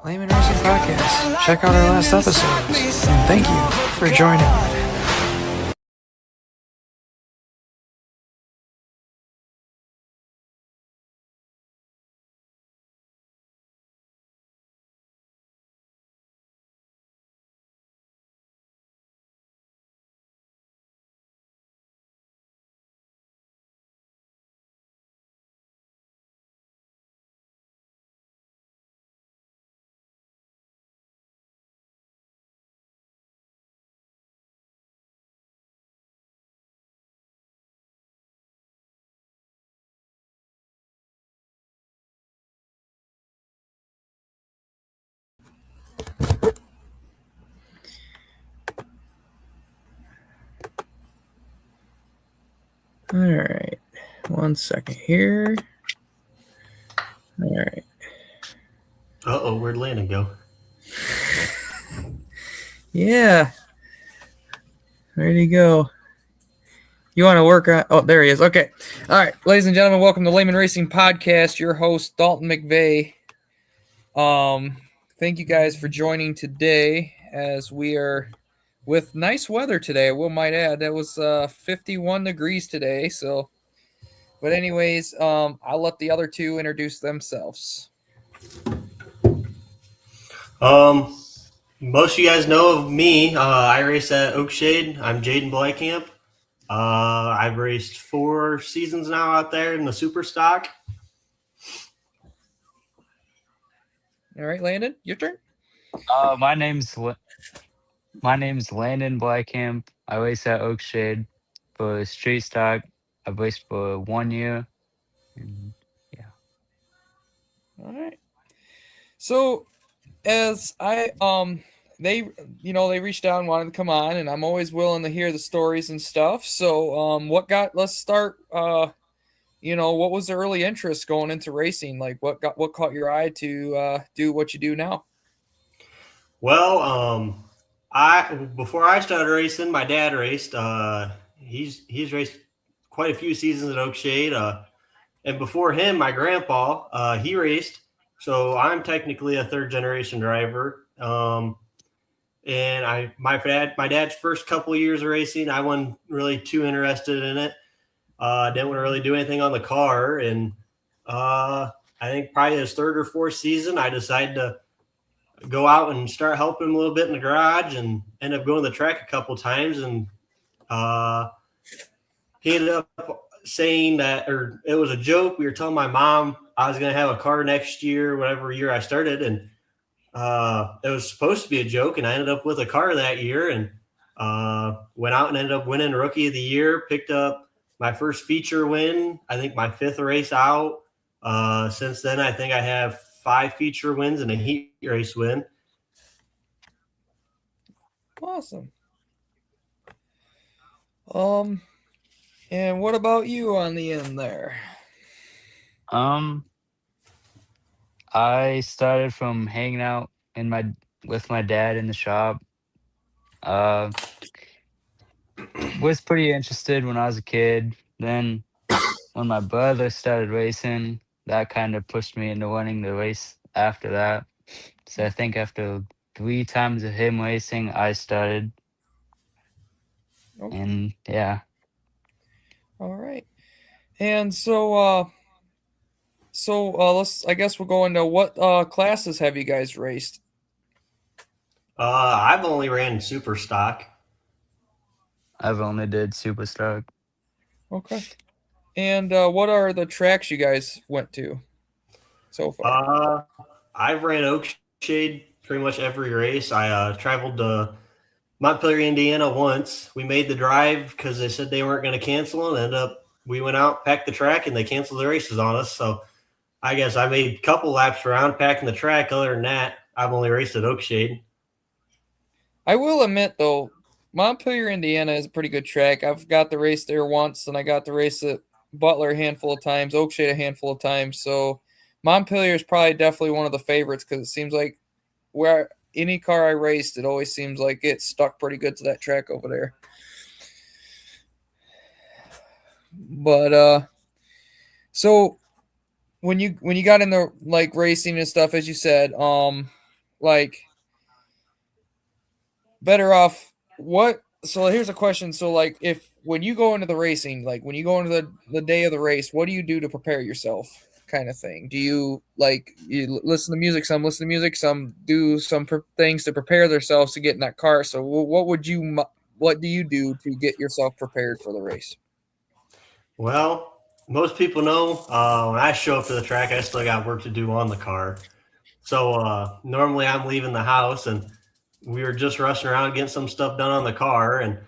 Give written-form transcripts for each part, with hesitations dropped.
Lehman Racing Podcast. Check out our last episodes. And thank you for joining. All right. 1 second here. All right. Uh-oh, where'd Landon go? Yeah. Where'd he go? You want to work on... Oh, there he is. Okay. All right. Ladies and gentlemen, welcome to Lehman Racing Podcast. Your host, Dalton McVeigh. Thank you guys for joining today as we are with nice weather today. I will might add that was 51 degrees today. So, but anyways, I'll let the other two introduce themselves. Most of you guys know of me. I race at Oakshade. I'm Jayden Bleikamp. I've raced 4 seasons now out there in the super stock. All right, Landon, your turn. My name's Landon Bleikamp. I race at Oakshade for street stock. I've raced for 1 year. And yeah. All right. So as I they they reached out and wanted to come on, and I'm always willing to hear the stories and stuff. So let's start. What was the early interest going into racing? Like what caught your eye to do what you do now? Well, I before I started racing, my dad raced. He's raced quite a few seasons at Oakshade. And before him, my grandpa, he raced. So I'm technically a third generation driver. And my dad's first couple of years of racing, I wasn't really too interested in it. Didn't want to really do anything on the car, and I think probably his third or fourth season, I decided to go out and start helping him a little bit in the garage, and end up going to the track a couple times. And uh, he ended up saying that, or it was a joke. We were telling my mom I was going to have a car next year, whatever year I started, and it was supposed to be a joke. And I ended up with a car that year, and went out and ended up winning Rookie of the Year. Picked up my first feature win. I think my fifth race out. Since then, I think I have 5 feature wins and a heat race win. Awesome. And what about you on the end there? Um, I started from hanging out with my dad in the shop. Uh, was pretty interested when I was a kid. Then when my brother started racing, that kind of pushed me into wanting to race after that. So I think after 3 times of him racing, I started, Okay. and yeah. All right. And let's I guess we'll go into what classes have you guys raced? I've only ran super stock. I've only did super stock. Okay. And what are the tracks you guys went to so far? I've ran Oakshade pretty much every race. I traveled to Montpelier, Indiana once. We made the drive because they said they weren't going to cancel, and ended up we went out, packed the track, and they canceled the races on us. So I guess I made a couple laps around packing the track. Other than that, I've only raced at Oakshade. I will admit though, Montpelier, Indiana is a pretty good track. I've got to race there once, and I got to race at Butler a handful of times, Oakshade a handful of times. So Montpelier is probably definitely one of the favorites because it seems like where any car I raced, it always seems like it stuck pretty good to that track over there. But so when you got into like racing and stuff, as you said, like better off what? So here's a question. So like if when you go into the racing, like when you go into the day of the race, what do you do to prepare yourself? Kind of thing. Do you like you listen to music? Some listen to music. Some do some things to prepare themselves to get in that car. So what do you do to get yourself prepared for the race? Well, most people know when I show up to the track, I still got work to do on the car. So normally I'm leaving the house, and we were just rushing around getting some stuff done on the car, and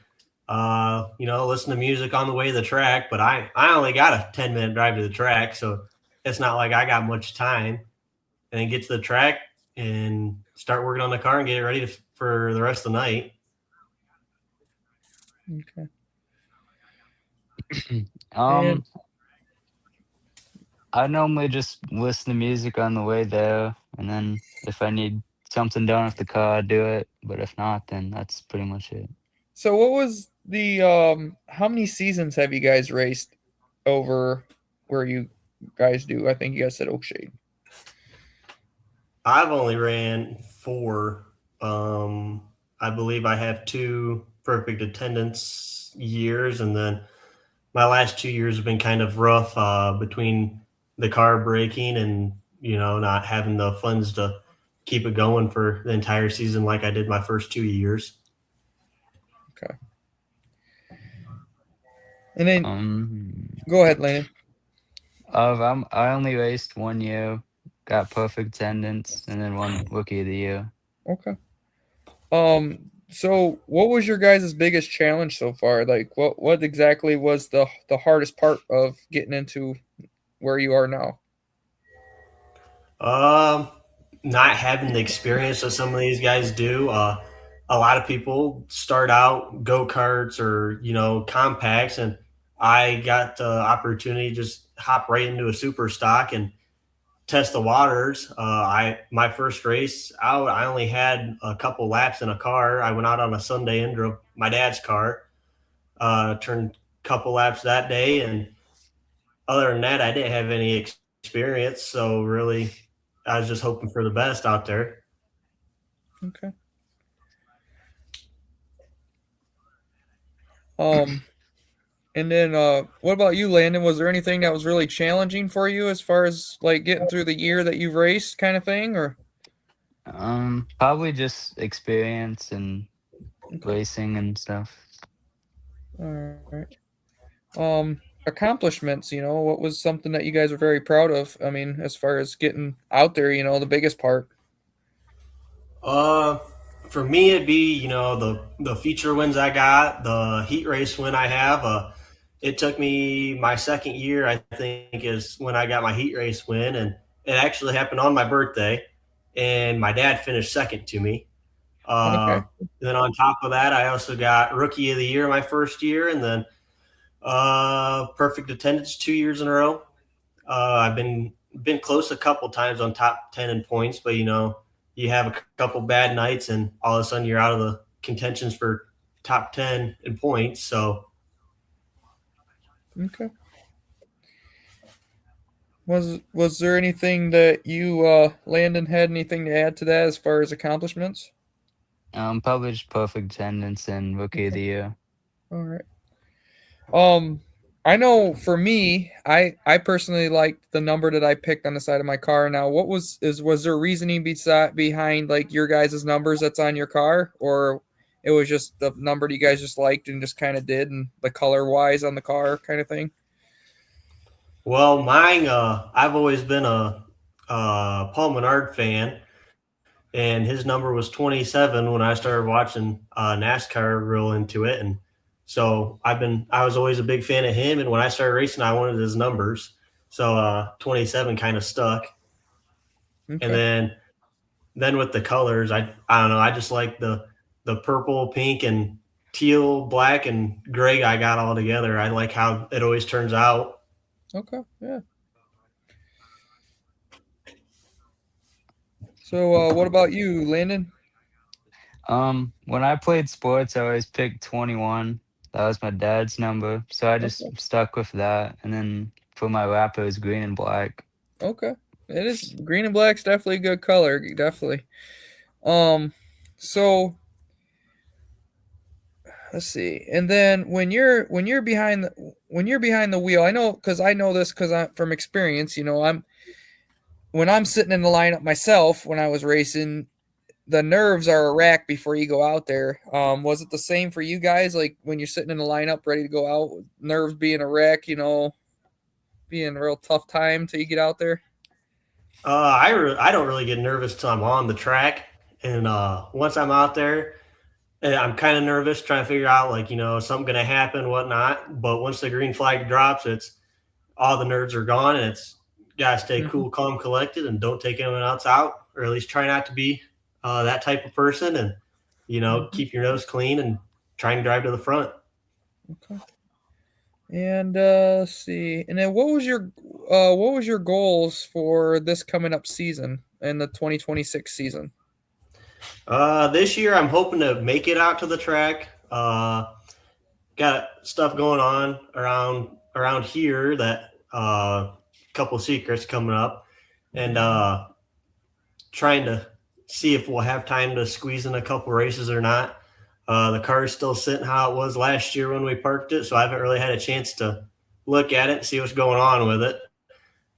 listen to music on the way to the track. But I only got a 10-minute drive to the track, so it's not like I got much time. And then get to the track and start working on the car and get it ready for the rest of the night. Okay. And Um, I normally just listen to music on the way there, and then if I need something done with the car, I do it. But if not, then that's pretty much it. so what was the how many seasons have you guys raced over where you guys do? I think you guys said Oakshade. I've only ran 4. I believe I have 2 perfect attendance years, and then my last 2 years have been kind of rough between the car breaking and not having the funds to keep it going for the entire season like I did my first 2 years. Okay. And then Um, go ahead, Landon. I only raced 1 year, got perfect attendance, and then won Rookie of the Year. Okay. So what was your guys' biggest challenge so far? Like what exactly was the hardest part of getting into where you are now? Um, not having the experience that some of these guys do. A lot of people start out go karts or compacts, and I got the opportunity to just hop right into a super stock and test the waters. I my first race out, I only had a couple laps in a car. I went out on a Sunday and drove my dad's car. Turned a couple laps that day, and other than that, I didn't have any experience. So really, I was just hoping for the best out there. Okay. Um, and then what about you, Landon? Was there anything that was really challenging for you as far as like getting through the year that you've raced, kind of thing, or? Probably just experience and Okay. racing and stuff. All right. Accomplishments. What was something that you guys were very proud of? I mean, as far as getting out there, the biggest part. Uh, for me, it'd be the feature wins I got, the heat race win I have. It took me my second year, I think, is when I got my heat race win, and it actually happened on my birthday, and my dad finished second to me. Okay. And then on top of that, I also got rookie of the year my first year, and then perfect attendance 2 years in a row. I've been close a couple times on top 10 in points, but you have a couple bad nights, and all of a sudden you're out of the contentions for top 10 in points. So Okay. Was there anything that you Landon had anything to add to that as far as accomplishments? Probably just perfect attendance and rookie of Okay. the year. All right. Um, I know for me, I personally liked the number that I picked on the side of my car. Now, was there reasoning behind like your guys' numbers that's on your car, or it was just the number that you guys just liked and just kind of did, and the color wise on the car kind of thing? well, mine. I've always been a Paul Menard fan, and his number was 27 when I started watching NASCAR real into it, and so I was always a big fan of him, and when I started racing, I wanted his numbers, so 27 kind of stuck, and Okay. then with the colors, I don't know, I just like the purple, pink, and teal, black, and gray I got all together. I like how it always turns out. Okay. Yeah. So, what about you, Landon? When I played sports, I always picked 21. That was my dad's number, so I just Okay. stuck with that. And then for my wrap, it was green and black. Okay. It is green and black's definitely a good color. Definitely. Um. So let's see. And then when you're behind the wheel, I know because I know this because I'm from experience. I'm when I'm sitting in the lineup myself when I was racing, the nerves are a rack before you go out there. Was it the same for you guys? Like when you're sitting in the lineup ready to go out, nerves being a wreck, being a real tough time till you get out there. I don't really get nervous till I'm on the track, and once I'm out there, I'm kind of nervous trying to figure out like something gonna happen, whatnot. But once the green flag drops, it's all the nerves are gone, and it's gotta stay Hmm. cool, calm, collected, and don't take anyone else out, or at least try not to be that type of person, and Hmm. keep your nose clean and try and drive to the front. Okay. And let's see. And then what was your goals for this coming up season and the 2026 season? This year, I'm hoping to make it out to the track. Got stuff going on around here that couple secrets coming up, and trying to see if we'll have time to squeeze in a couple races or not. The car is still sitting how it was last year when we parked it, so I haven't really had a chance to look at it and see what's going on with it.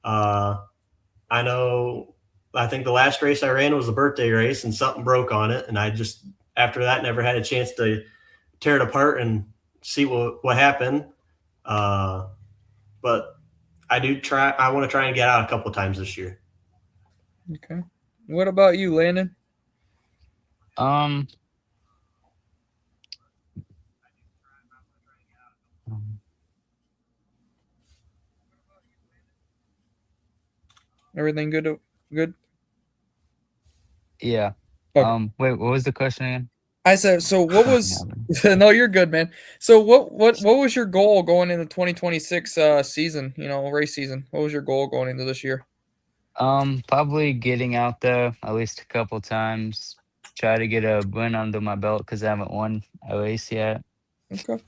Uh, I know. I think the last race I ran was the birthday race, and something broke on it, and I just after that never had a chance to tear it apart and see what happened. Uh, but I do try. I want to try and get out a couple times this year. Okay. What about you, Landon? Um, um, Everything good? Good. Yeah. Okay. Wait, what was the question again? I said, so what Something was happened. no, you're good, man. So what was your goal going into 2026 season, race season? What was your goal going into this year? Probably getting out there at least a couple times. Try to get a win under my belt because I haven't won a race yet. Okay.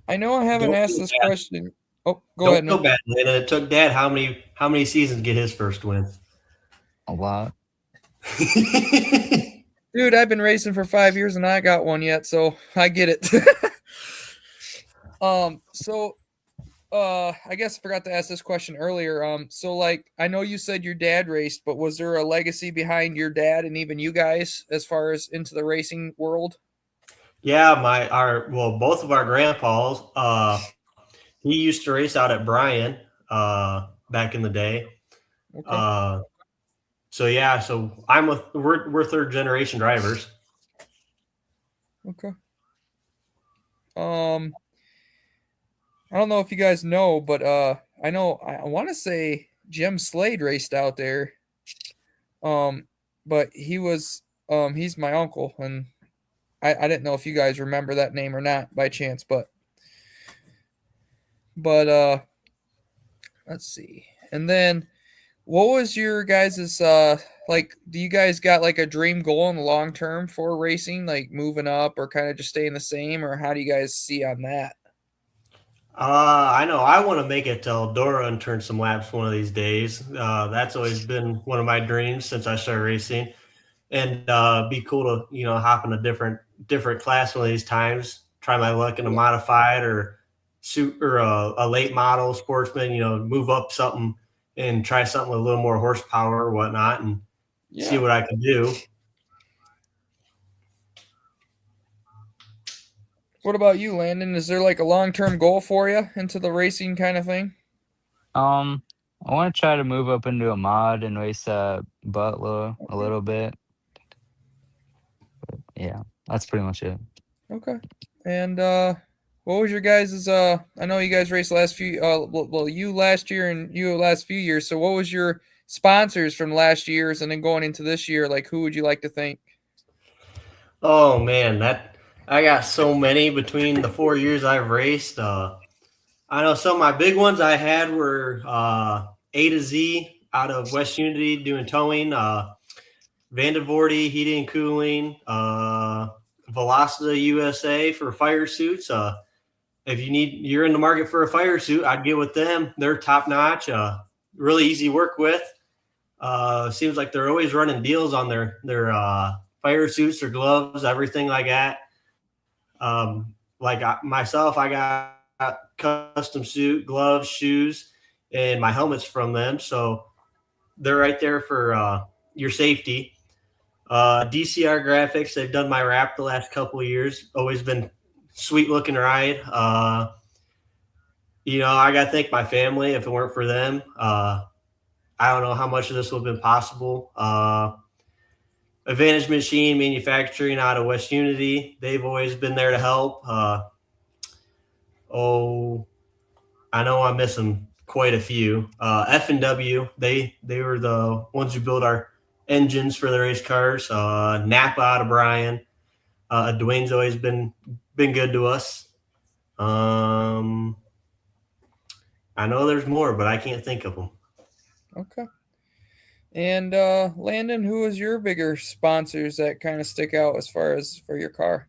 I know I haven't Don't asked feel this bad. question. Oh, go Don't ahead, feel man. bad, Landon. It took Dad how many seasons to get his first win? A lot. Dude, I've been racing for 5 years and I got one yet, so I get it. So I guess I forgot to ask this question earlier. So like I know you said your dad raced, but was there a legacy behind your dad and even you guys as far as into the racing world? Yeah, both of our grandpas. He used to race out at Bryan back in the day. Okay. Uh, so yeah, so we're third generation drivers. Okay. Um I don't know if you guys know, but I know I want to say Jim Slade raced out there. Um but he's my uncle and I didn't know if you guys remember that name or not by chance, but let's see. And then what was your guys's like do you guys got like a dream goal in the long term for racing, like moving up or kind of just staying the same, or how do you guys see on that? I know I want to make it to Eldora and turn some laps one of these days. That's always been one of my dreams since I started racing, and be cool to hop in a different class one of these times. Try my luck in a Yeah. modified or suit or a late model sportsman. Move up something and try something with a little more horsepower or whatnot, and see Yeah. what I can do. What about you, Landon? Is there like a long-term goal for you into the racing kind of thing? Um, I want to try to move up into a mod and race Butler a Okay. little bit. Yeah, that's pretty much it. Okay. And what was your guys's I know you guys raced last few well you last year and you last few years. So what was your sponsors from last year's and then going into this year? Like who would you like to thank? Oh man, that I got so many between the 4 years I've raced. I know some of my big ones I had were A to Z out of West Unity doing towing, Vandevorty heating and cooling, Velocita USA for fire suits. If you're in the market for a fire suit, I'd get with them. They're top notch, really easy to work with. Seems like they're always running deals on their fire suits, their gloves, everything like that. Myself, I got custom suit, gloves, shoes, and my helmets from them. So they're right there for your safety. DCR Graphics, they've done my wrap the last couple of years. Always been sweet looking ride. I got to thank my family. If it weren't for them, I don't know how much of this would have been possible. Advantage Machine Manufacturing out of West Unity, they've always been there to help. Oh, I know I'm missing quite a few. F&W, they were the ones who built our engines for the race cars. Napa out of Bryan. Dwayne's always been good to us. Um, I know there's more, but I can't think of them. Okay. And Landon, who was your bigger sponsors that kind of stick out as far as for your car?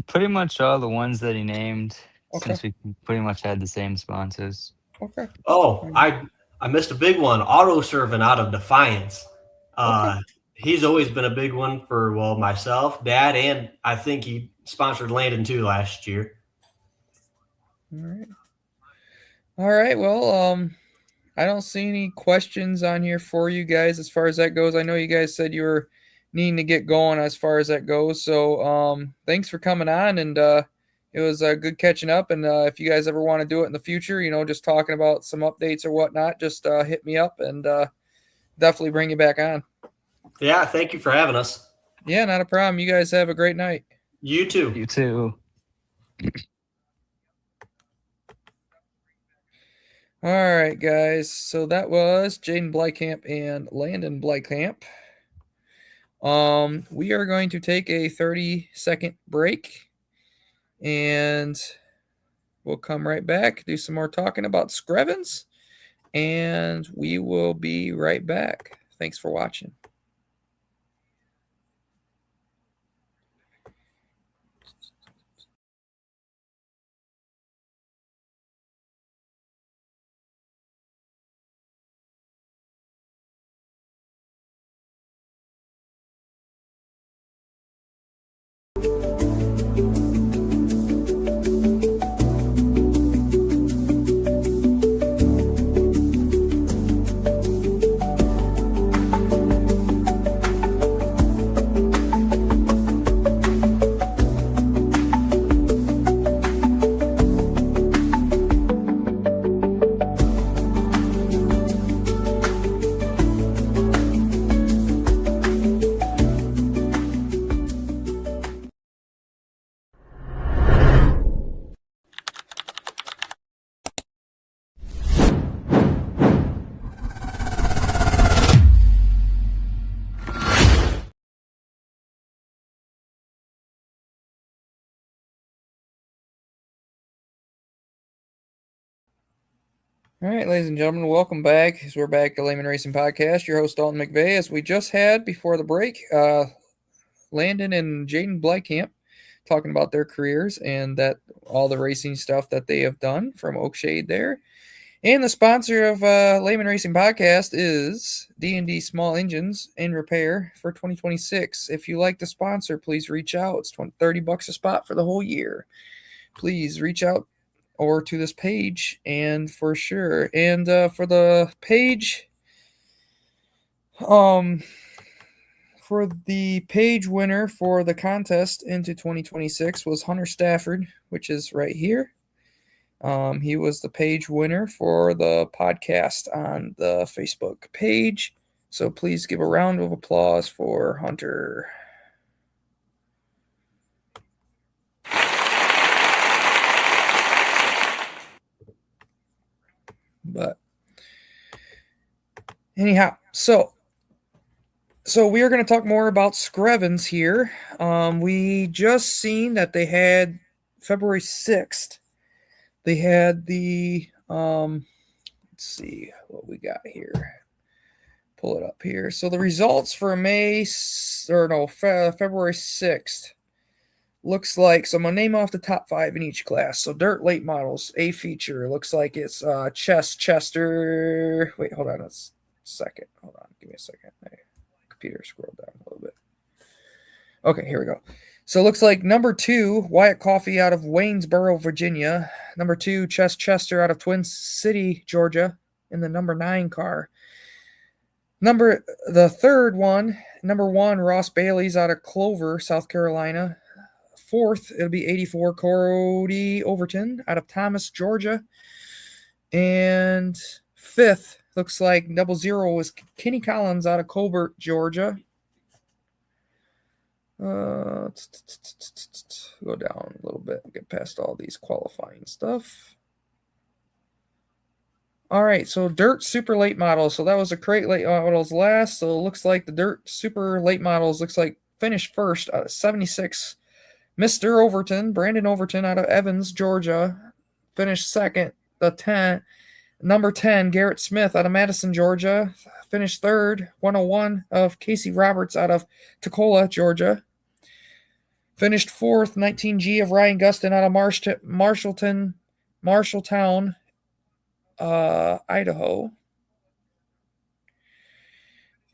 Pretty much all the ones that he named, Okay. since we pretty much had the same sponsors. Okay. Oh, Um, I missed a big one. Auto Serving out of Defiance. okay. He's always been a big one for myself, Dad, and I think he sponsored Landon too last year. All right. All right. Well, I don't see any questions on here for you guys as far as that goes. I know you guys said you were needing to get going as far as that goes. So, thanks for coming on, and it was good catching up. And if you guys ever want to do it in the future, just talking about some updates or whatnot, just hit me up and definitely bring you back on. Yeah, thank you for having us. Yeah, not a problem. You guys have a great night. You too. You too. All right, guys. So that was Jayden Bleikamp and Landon Bleikamp. We are going to take a 30-second break, and we'll come right back, do some more talking about Screvens, and we will be right back. Thanks for watching. All right, ladies and gentlemen, welcome back. As we're back to Lehman Racing Podcast. Your host Dalton McVeigh. As we just had before the break, Landon and Jayden Bleikamp talking about their careers and that all the racing stuff that they have done from Oakshade there. And the sponsor of Lehman Racing Podcast is D&D Small Engines and Repair for 2026. If you like the sponsor, please reach out. It's $30 a spot for the whole year. Please reach out or to this page, and for sure. And for the page, for the page winner for the contest into 2026 was Hunter Stafford, which is right here. He was the page winner for the podcast on the Facebook page. So please give a round of applause for Hunter. But anyhow, so we are going to talk more about Screvens here. We just seen that they had February 6th. They had the let's see what we got here. Pull it up here. So the results for February 6th looks like, so I'm going to name off the top 5 in each class. So dirt late models, A feature, looks like it's Chester. Wait, hold on a second. Hold on. Give me a second. My computer scrolled down a little bit. Okay, here we go. So it looks like number 2, Wyatt Coffee out of Waynesboro, Virginia. Number 2, Chester out of Twin City, Georgia, in the number 9 car. The third one, number 1, Ross Bailey's out of Clover, South Carolina. 4th, it'll be 84, Cody Overton out of Thomas, Georgia. And 5th, looks like 00 is Kenny Collins out of Colbert, Georgia. Go down a little bit and get past all these qualifying stuff. All right, so dirt super late models. So that was the crate late models last. So it looks like the dirt super late models looks like finished first out of 76. Mr. Overton, Brandon Overton out of Evans, Georgia, finished second. Number 10, Garrett Smith out of Madison, Georgia, finished third. 101 of Casey Roberts out of Toccoa, Georgia, finished fourth. 19G of Ryan Gustin out of Marshalltown, Idaho.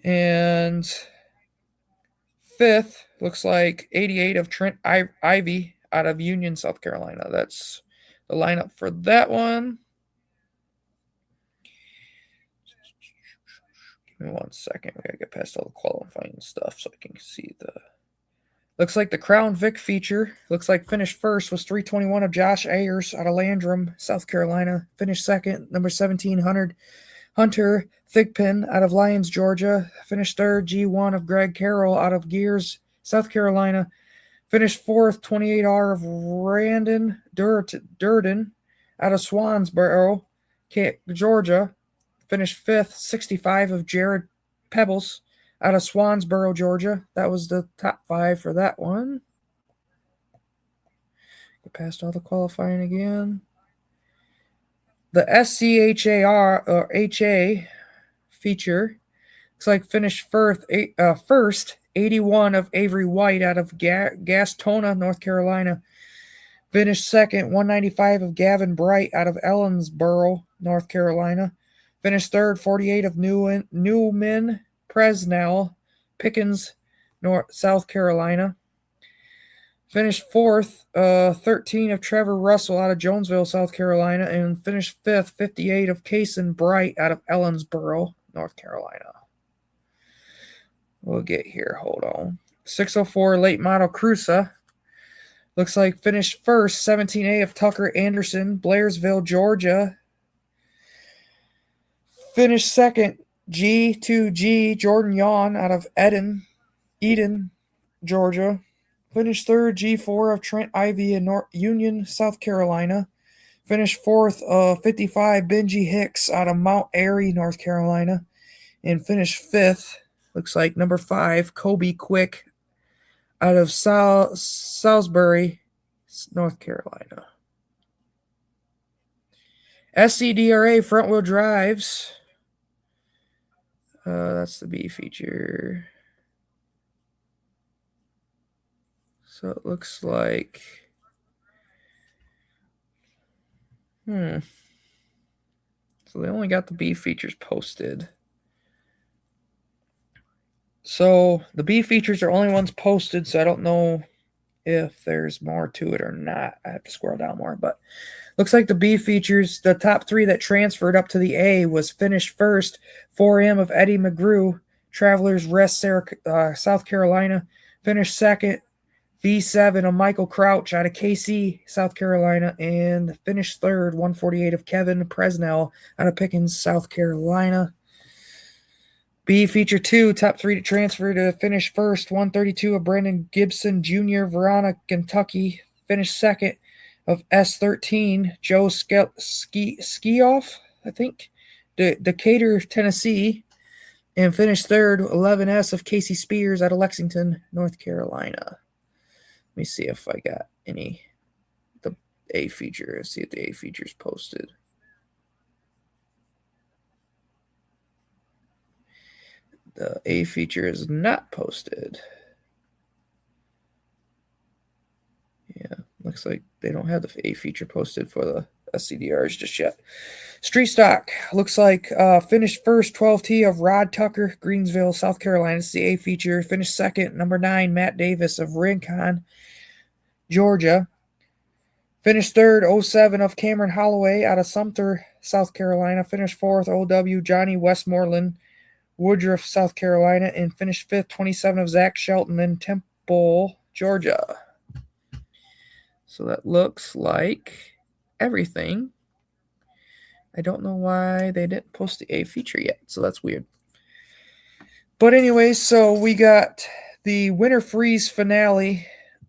And 5th, looks like 88 of Trent Ivy out of Union, South Carolina. That's the lineup for that one. Give me 1 second. We gotta get past all the qualifying stuff so I can see the. Looks like the Crown Vic feature. Looks like finished first was 321 of Josh Ayers out of Landrum, South Carolina. Finished second, number 1700 Hunter Thigpen out of Lyons, Georgia. Finished third, G1 of Greg Carroll out of Gears, South Carolina. Finished fourth, 28R of Randon Durden out of Swansboro, Georgia. Finished fifth, 65 of Jared Pebbles out of Swansboro, Georgia. That was the top 5 for that one. Get past all the qualifying again. The SCHAR or HA feature looks like finished first 81 of Avery White out of Gastonia, North Carolina. Finished second 195 of Gavin Bright out of Ellensboro, North Carolina. Finished third 48 of Newman Presnell, Pickens, South Carolina. Finished fourth 13 of Trevor Russell out of Jonesville, South Carolina. And finished fifth 58 of Kason Bright out of Ellensboro, North Carolina. We'll get here. Hold on. 604 late model Cruza. Looks like finished first 17A of Tucker Anderson, Blairsville, Georgia. Finished second G2G Jordan Yawn out of Eden, Georgia. Finished third G4 of Trent Ivy in Union, South Carolina. Finished fourth 55 Benji Hicks out of Mount Airy, North Carolina. And finished fifth, looks like number 5, Kobe Quick out of Salisbury, North Carolina. SCDRA front-wheel drives. That's the B feature. So it looks like... So they only got the B features posted. So the B features are only ones posted, so I don't know if there's more to it or not. I have to scroll down more, but looks like the B features, the top 3 that transferred up to the A was finished first 4M of Eddie McGrew, Travelers Rest, South Carolina. Finished second V7 of Michael Crouch out of KC, South Carolina. And finished third 148 of Kevin Presnell out of Pickens, South Carolina. B feature 2, top 3 to transfer to finish first 132 of Brandon Gibson Jr., Verona, Kentucky. Finished second of S13, Joe Skioff, I think, Decatur, Tennessee. And finished third 11S of Casey Spears out of Lexington, North Carolina. Let me see if I got the A feature. Let's see if the A feature is posted. The A feature is not posted. Yeah, looks like they don't have the A feature posted for the SCDRs just yet. Street stock looks like finished first 12T of Rod Tucker, Greensville, South Carolina. It's the A feature. Finished second, number 9, Matt Davis of Rincon, Georgia. Finished third, 07 of Cameron Holloway out of Sumter, South Carolina. Finished fourth, OW Johnny Westmoreland, Woodruff, South Carolina. And finished fifth, 27 of Zach Shelton in Temple, Georgia. So that looks like everything. I don't know why they didn't post the A feature yet, so that's weird. But anyways, so we got the Winter Freeze finale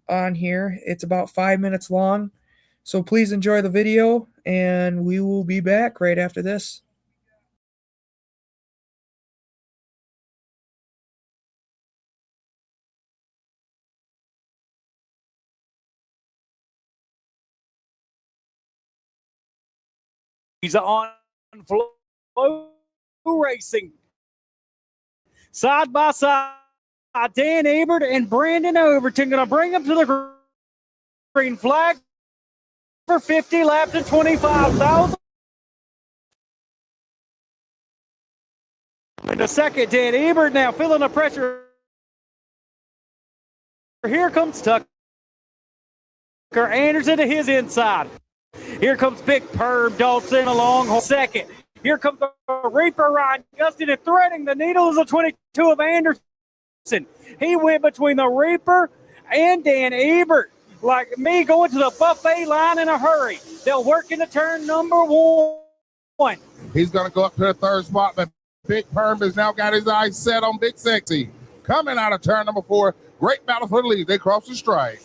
on here. It's about 5 minutes long. So please enjoy the video, and we will be back right after this. He's on Flow Racing. Side by side, Dan Ebert and Brandon Overton going to bring him to the green flag for 50 laps at 25,000. In a second, Dan Ebert now feeling the pressure. Here comes Tucker Anderson to his inside. Here comes Big Perb Dalton along second. Here comes the Reaper Ryan Gustin and threading the needle is a 22 of Anderson. He went between the Reaper and Dan Ebert. Like me going to the buffet line in a hurry. They'll work into turn number 1. He's going to go up to the third spot, but Big Perm has now got his eyes set on Big Sexy. Coming out of turn number 4, great battle for the lead. They cross the stripe.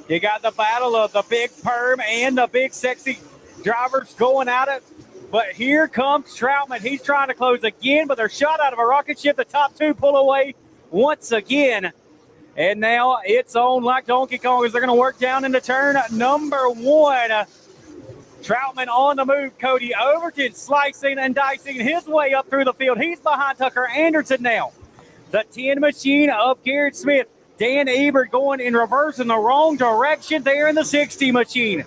You got the battle of the Big Perm and the Big Sexy drivers going at it. But here comes Troutman. He's trying to close again, but they're shot out of a rocket ship. The top 2 pull away. once again. And now it's on like Donkey Kong as they're going to work down into turn number 1. Troutman on the move. Cody Overton slicing and dicing his way up through the field. He's behind Tucker Anderson now. The 10 machine of Garrett Smith. Dan Ebert going in reverse in the wrong direction there in the 60 machine.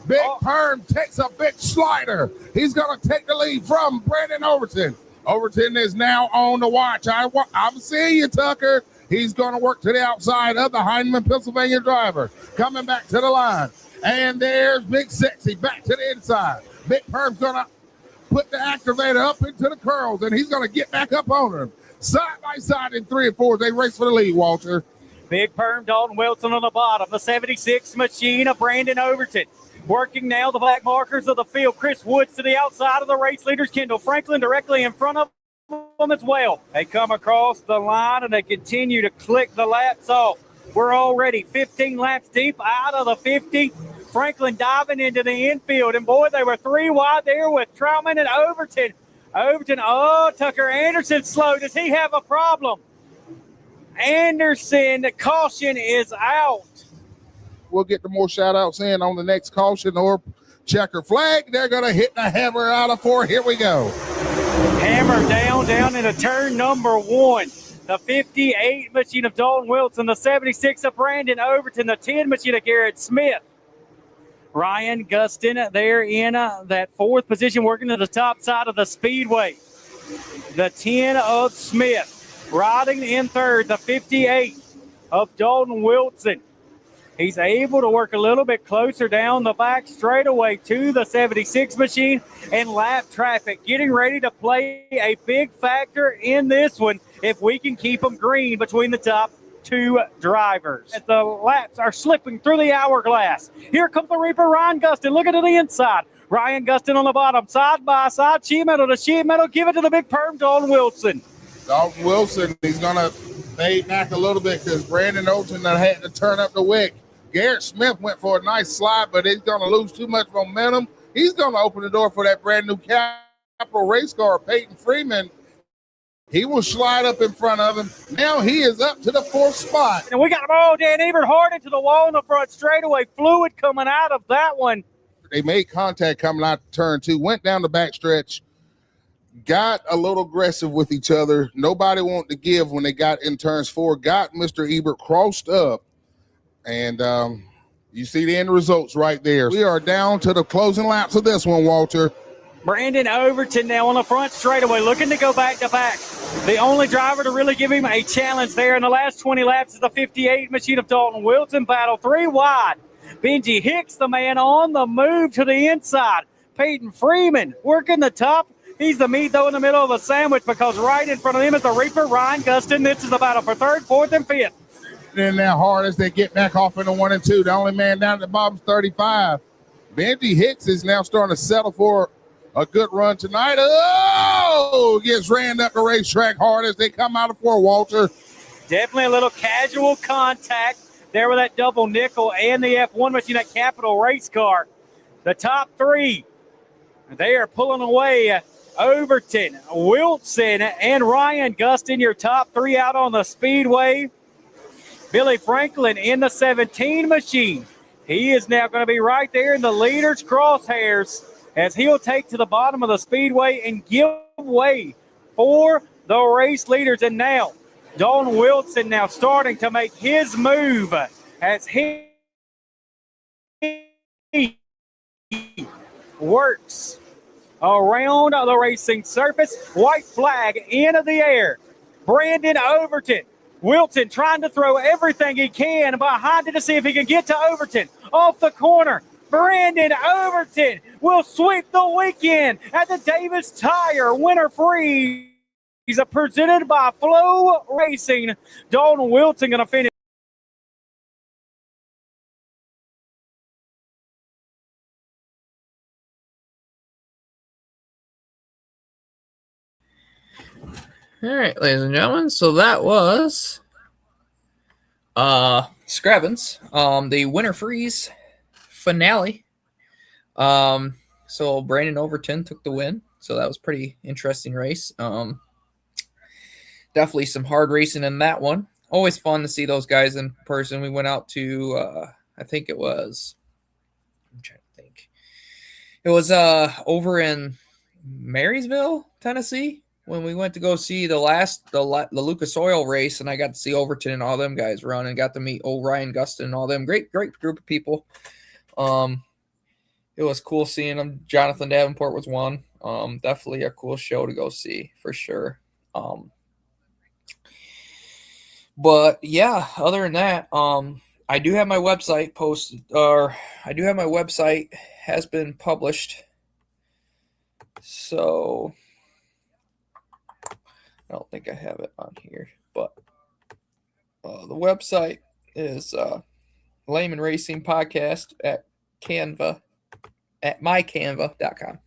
Big Perm takes a big slider. He's going to take the lead from Brandon Overton. Overton is now on the watch. I'm seeing you, Tucker. He's going to work to the outside of the Heinemann, Pennsylvania driver. Coming back to the line. And there's Big Sexy back to the inside. Big Perm's going to put the activator up into the curls, and he's going to get back up on him. Side by side in 3 and 4 as they race for the lead, Walter. Big Perm, Dalton Wilson on the bottom. The 76 machine of Brandon Overton. Working now the black markers of the field. Chris Woods to the outside of the race leaders. Kendall Franklin directly in front of them as well. They come across the line and they continue to click the laps off. We're already 15 laps deep out of the 50. Franklin diving into the infield. And boy, they were 3 wide there with Troutman and Overton. Tucker Anderson slow. Does he have a problem? Anderson, the caution is out. We'll get the more shout-outs in on the next caution or checker flag. They're going to hit the hammer out of 4. Here we go. Hammer down into turn number 1. The 58 machine of Dalton Wilson, the 76 of Brandon Overton, the 10 machine of Garrett Smith. Ryan Gustin there in that 4th position, working to the top side of the speedway. The 10 of Smith. Riding in 3rd, the 58 of Dalton Wilson. He's able to work a little bit closer down the back straightaway to the 76 machine, and lap traffic getting ready to play a big factor in this one if we can keep them green between the top 2 drivers. As the laps are slipping through the hourglass. Here comes the Reaper, Ryan Gustin, looking to the inside. Ryan Gustin on the bottom, side by side, sheet metal to sheet metal, give it to the big perm, Dalton Wilson. Dalton Wilson, he's going to fade back a little bit because Brandon Overton had to turn up the wick. Garrett Smith went for a nice slide, but he's going to lose too much momentum. He's going to open the door for that brand new Capital race car, Peyton Freeman. He will slide up in front of him. Now he is up to the 4th spot. And we got Dan Ebert hard into the wall in the front straightaway. Fluid coming out of that one. They made contact coming out turn 2, went down the backstretch, got a little aggressive with each other. Nobody wanted to give when they got in turns 4, got Mr. Ebert crossed up. And you see the end results right there. We are down to the closing laps of this one, Walter. Brandon Overton now on the front straightaway, looking to go back-to-back. The only driver to really give him a challenge there in the last 20 laps is the 58 machine of Dalton Wilson. Battle 3 wide. Benji Hicks, the man on the move to the inside. Peyton Freeman working the top. He's the meat, though, in the middle of a sandwich because right in front of him is the Reaper, Ryan Gustin. This is the battle for 3rd, 4th, and 5th. In there hard as they get back off into 1 and 2. The only man down at the bottom is 35. Benji Hicks is now starting to settle for a good run tonight. Oh, gets ran up the racetrack hard as they come out of 4, Walter. Definitely a little casual contact there with that double nickel and the F1 machine, that Capital race car. The top 3, they are pulling away. Overton, Wilson, and Ryan Gustin, your top 3 out on the speedway. Billy Franklin in the 17 machine. He is now going to be right there in the leader's crosshairs as he'll take to the bottom of the speedway and give way for the race leaders. And now, Dalton Wilson now starting to make his move as he works around the racing surface. White flag into the air. Brandon Overton. Wilson trying to throw everything he can behind it to see if he can get to Overton. Off the corner, Brandon Overton will sweep the weekend at the Davis Tire Winter Freeze. He's presented by Flow Racing. Dalton Wilson going to finish. All right, ladies and gentlemen. So that was Scrabbins, the Winter Freeze finale. So Brandon Overton took the win. So that was pretty interesting race. definitely some hard racing in that one. Always fun to see those guys in person. We went out to, I think it was, I'm trying to think. It was over in Marysville, Tennessee, when we went to go see the Lucas Oil race, and I got to see Overton and all them guys run, and got to meet old Ryan Gustin and all them. Great group of people. It was cool seeing them. Jonathan Davenport was one. Definitely a cool show to go see for sure. But yeah, other than that, I do have my website posted, or I do have my website has been published. So I don't think I have it on here, but the website is Lehman Racing Podcast at Canva, at mycanva.com.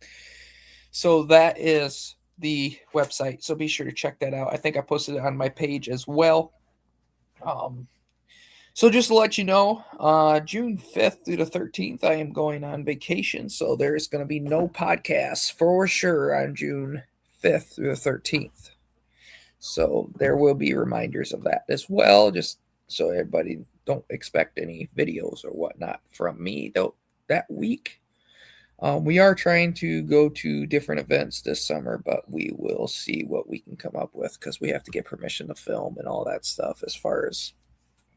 So that is the website. So be sure to check that out. I think I posted it on my page as well. So just to let you know, June 5th through the 13th, I am going on vacation. So there's going to be no podcasts for sure on June 5th through the 13th. So there will be reminders of that as well, just so everybody don't expect any videos or whatnot from me though that week. We are trying to go to different events this summer, but we will see what we can come up with because we have to get permission to film and all that stuff as far as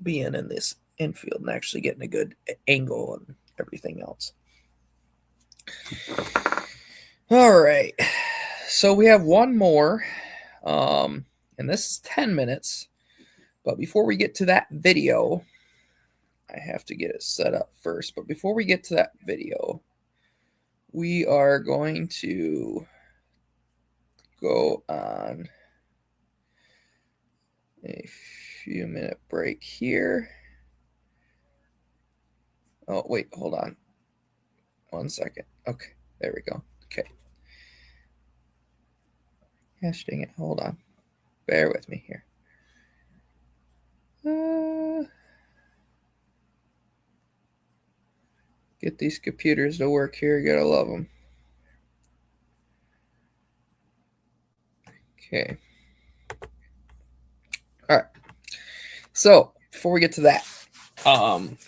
being in this infield and actually getting a good angle and everything else. All right. So we have one more, and this is 10 minutes. But before we get to that video, I have to get it set up first. But before we get to that video, we are going to go on a few minute break here. Oh, wait, hold on. 1 second. Okay, there we go. Okay. Gosh dang it. Hold on. Bear with me here. Get these computers to work here. You gotta love them. Okay. All right. So before we get to that,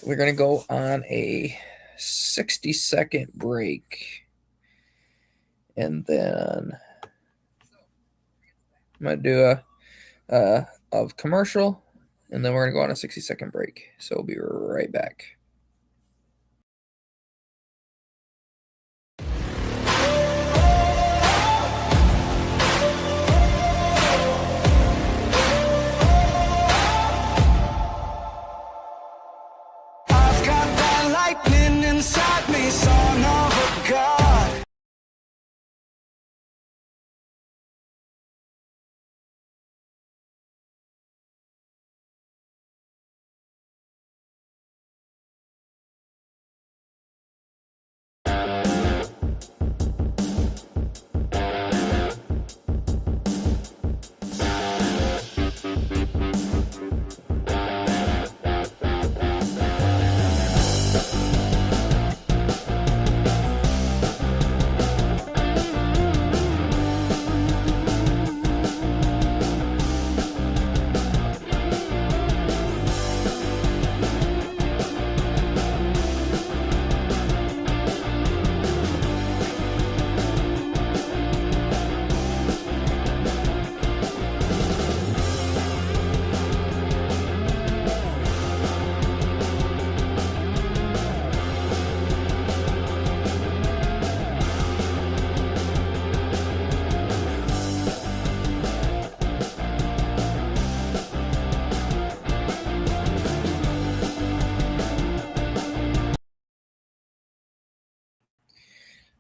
we're gonna go on a 60-second break, and then I'm gonna do a commercial, and then we're gonna go on a 60-second break. So we'll be right back. Inside me, son of a god.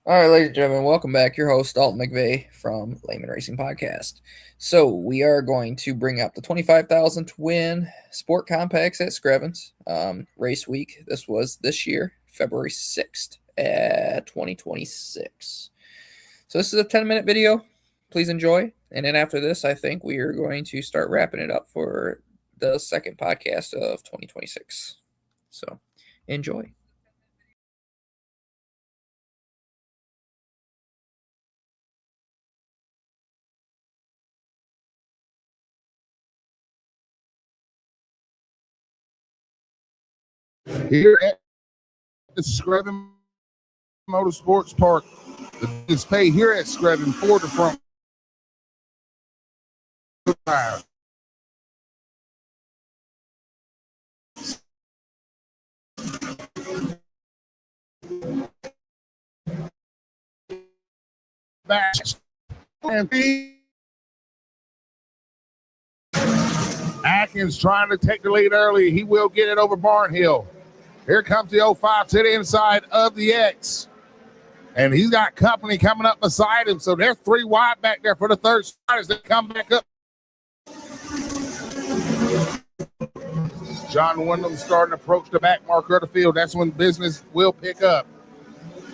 All right, ladies and gentlemen, welcome back. Your host, Dalton McVeigh from Lehman Racing Podcast. So we are going to bring up the 25,000 to win Sport Compacts at Screvens race week. This was this year, February 6th at 2026. So this is a 10-minute video. Please enjoy. And then after this, I think we are going to start wrapping it up for the second podcast of 2026. So enjoy. Here at the Screven Motorsports Park, the display here at Screven for the front tire. Back and Atkins trying to take the lead early. He will get it over Barnhill. Here comes the 05 to the inside of the X. And he's got company coming up beside him. So they're 3 wide back there for the third spot as they come back up. John Wyndham starting to approach the back marker of the field. That's when business will pick up.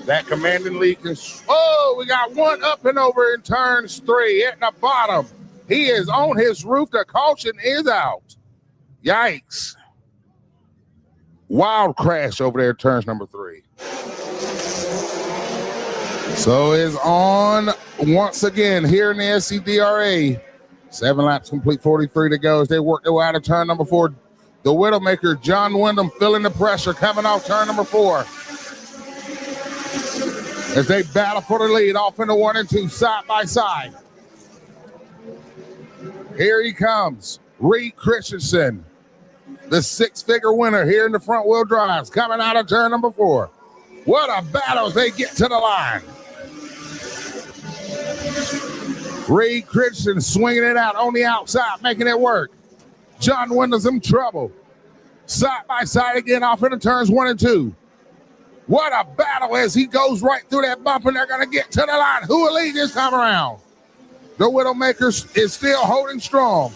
That commanding lead can. Oh, we got one up and over in turns 3 at the bottom. He is on his roof. The caution is out. Yikes. Wild crash over there, turns number 3. So is on once again here in the SCDRA. 7 laps complete, 43 to go as they work their way out of turn number 4. The Widowmaker, John Wyndham, feeling the pressure coming off turn number 4. As they battle for the lead off into 1 and 2 side by side. Here he comes, Reed Christensen, the 6-figure winner here in the front wheel drives, coming out of turn number 4. What a battle as they get to the line. Reed Christensen swinging it out on the outside, making it work. John Wyndham's in trouble. Side by side again off into turns 1 and 2. What a battle as he goes right through that bump, and they're going to get to the line. Who will lead this time around? The Widowmaker is still holding strong.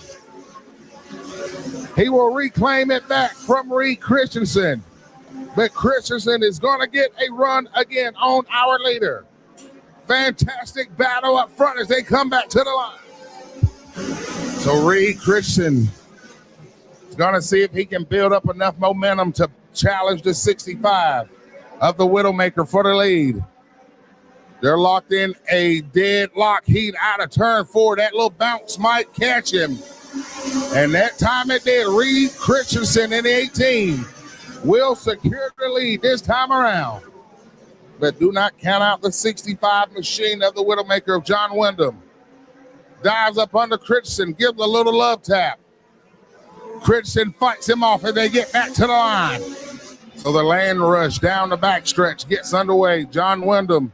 He will reclaim it back from Reed Christensen. But Christensen is going to get a run again on our leader. Fantastic battle up front as they come back to the line. So Reed Christensen is going to see if he can build up enough momentum to challenge the 65 of the Widowmaker for the lead. They're locked in a deadlock heat out of turn 4. That little bounce might catch him. And that time it did. Reed Christensen in the 18 will secure the lead this time around. But do not count out the 65 machine of the Widowmaker of John Wyndham. Dives up under Christensen, gives a little love tap. Christensen fights him off as they get back to the line. So the land rush down the backstretch gets underway. John Wyndham,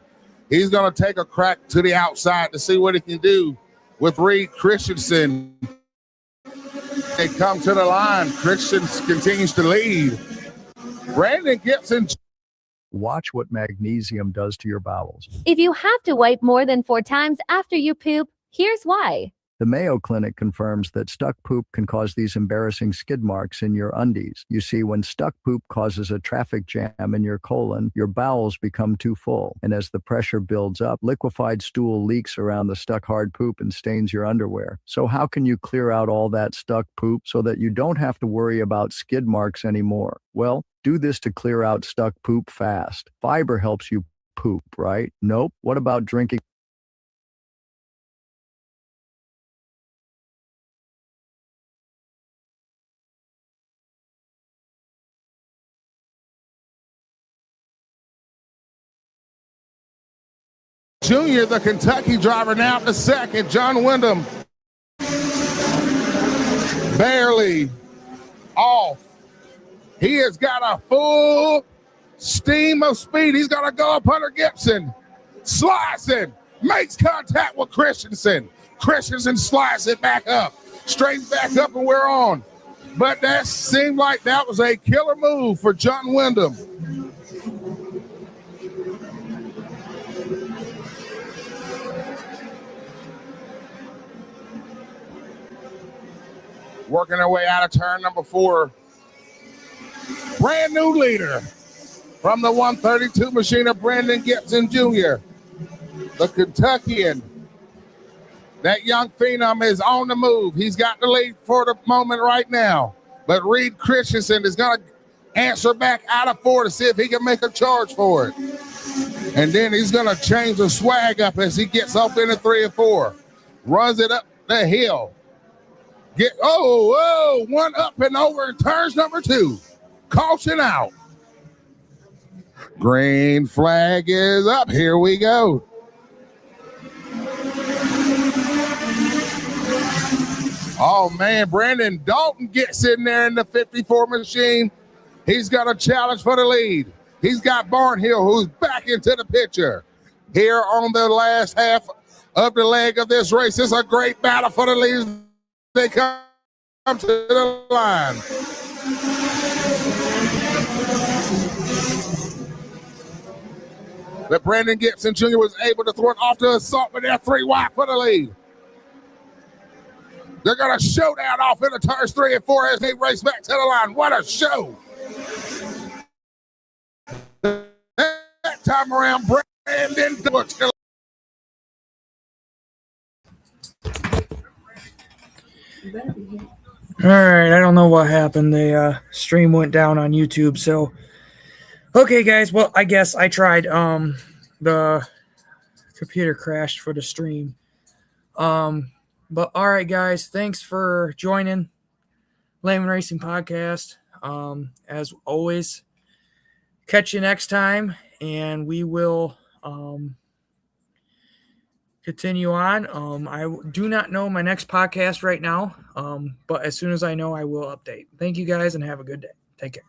he's going to take a crack to the outside to see what he can do with Reed Christensen. They come to the line. Christensen continues to lead. Brandon Gibson. Watch what magnesium does to your bowels. If you have to wipe more than 4 times after you poop, here's why. The Mayo Clinic confirms that stuck poop can cause these embarrassing skid marks in your undies. You see, when stuck poop causes a traffic jam in your colon, your bowels become too full. And as the pressure builds up, liquefied stool leaks around the stuck hard poop and stains your underwear. So how can you clear out all that stuck poop so that you don't have to worry about skid marks anymore? Well, do this to clear out stuck poop fast. Fiber helps you poop, right? Nope. What about drinking? Junior, the Kentucky driver, now to second. John Wyndham barely off. He has got a full steam of speed. He's going to go up under Gibson. Slicing, makes contact with Christensen. Christensen slices it back up. Straight back up and we're on. But that seemed like that was a killer move for John Wyndham. Working their way out of turn number 4. Brand new leader from the 132 machine of Brandon Gibson Jr. The Kentuckian. That young phenom is on the move. He's got the lead for the moment right now. But Reed Christensen is going to answer back out of 4 to see if he can make a charge for it. And then he's going to change the swag up as he gets up into 3 and 4. Runs it up the hill. One up and over in turns number 2. Caution out. Green flag is up. Here we go. Oh, man, Brandon Dalton gets in there in the 54 machine. He's got a challenge for the lead. He's got Barnhill, who's back into the picture. Here on the last half of the leg of this race, it's a great battle for the lead. They come to the line. But Brandon Gibson Jr. was able to throw it off to Assault, but they're 3 wide for the lead. They're going to showdown off into turns 3 and 4 as they race back to the line. What a show. That time around, Brandon. All right, I don't know what happened. The stream went down on YouTube, so okay, guys. Well, I guess I tried. The computer crashed for the stream. But all right, guys, thanks for joining Lehman Racing Podcast. As always, catch you next time, and we will continue on. I do not know my next podcast right now, but as soon as I know, I will update. Thank you, guys, and have a good day. Take care.